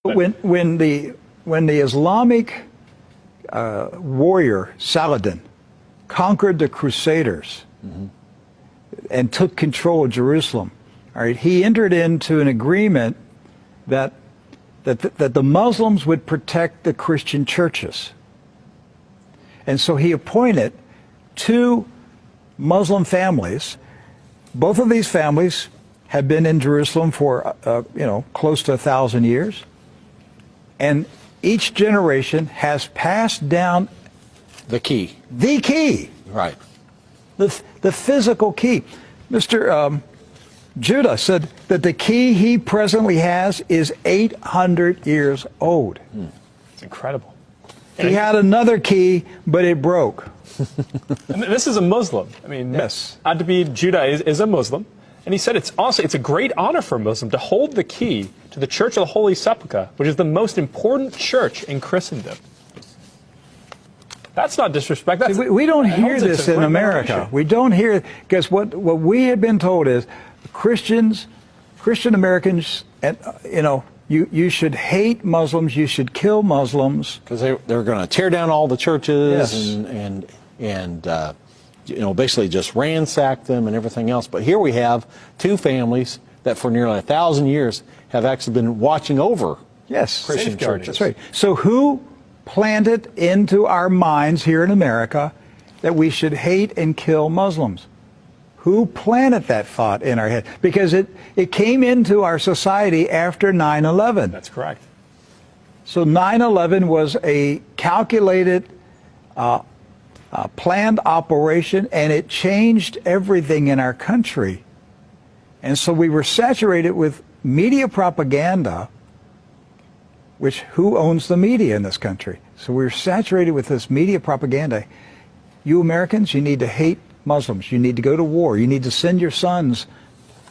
When the Islamic warrior Saladin conquered the Crusaders and took control of Jerusalem, all right, he entered into an agreement that the Muslims would protect the Christian churches. And so he appointed two Muslim families. Both of these families have been in Jerusalem for, close to 1,000 years. And each generation has passed down the key. The key. Right. The physical key. Mr. Judah said that the key he presently has is 800 years old. It's incredible. He had another key, but it broke. And this is a Muslim. I mean, yes. Adabid Judah is a Muslim. And he said it's a great honor for a Muslim to hold the key to the Church of the Holy Sepulchre, which is the most important church in Christendom. That's not disrespect. That's, we don't hear this in America. We don't hear, because what we have been told is Christian Americans, and you should hate Muslims, you should kill Muslims. Because they're going to tear down all the churches yes. and basically just ransack them and everything else. But here we have two families that for nearly 1,000 years have actually been watching over Christian churches. That's right. So who planted into our minds here in America that we should hate and kill Muslims? Who planted that thought in our head? Because it came into our society after 9/11. That's correct. So 9/11 was a calculated, planned operation, and it changed everything in our country. And so we were saturated with media propaganda, which who owns the media in this country? So we were saturated with this media propaganda. You Americans, you need to hate Muslims. You need to go to war. You need to send your sons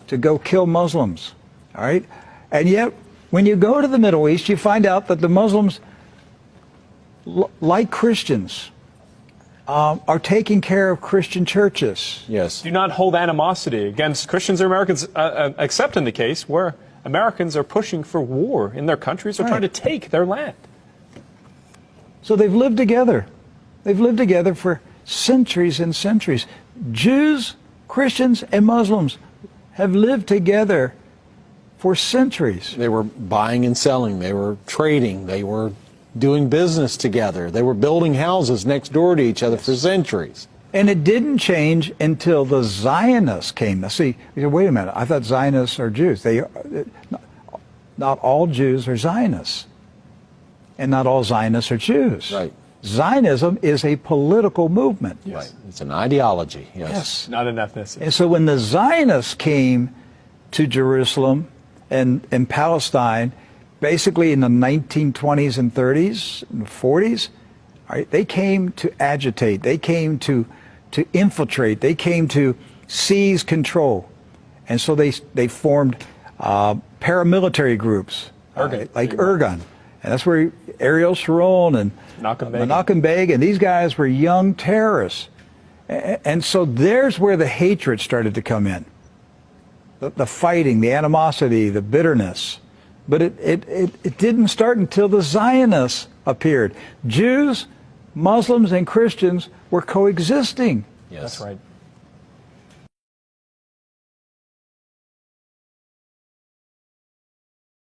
to go kill Muslims. All right? And yet, when you go to the Middle East, you find out that the Muslims, like Christians, are taking care of Christian churches. Yes. Do not hold animosity against Christians or Americans, except in the case where Americans are pushing for war in their countries or trying to take their land. So they've lived together. They've lived together for centuries and centuries. Jews, Christians, and Muslims have lived together for centuries. They were buying and selling. They were trading. They were doing business together. They were building houses next door to each other for centuries. And it didn't change until the Zionists came. Now, see, you say, wait a minute, I thought Zionists are Jews. Not all Jews are Zionists. And not all Zionists are Jews. Right. Zionism is a political movement. Yes. Right. It's an ideology. Yes. Not an ethnicity. And so when the Zionists came to Jerusalem and Palestine, basically in the 1920s and 30s and 40s, all right, they came to agitate. They came to infiltrate. They came to seize control. And so they formed paramilitary groups, like Irgun. And that's where Ariel Sharon and Menachem Begin, these guys were young terrorists. And so there's where the hatred started to come in. The fighting, the animosity, the bitterness. But it didn't start until the Zionists appeared. Jews, Muslims, and Christians were coexisting. Yes. That's right.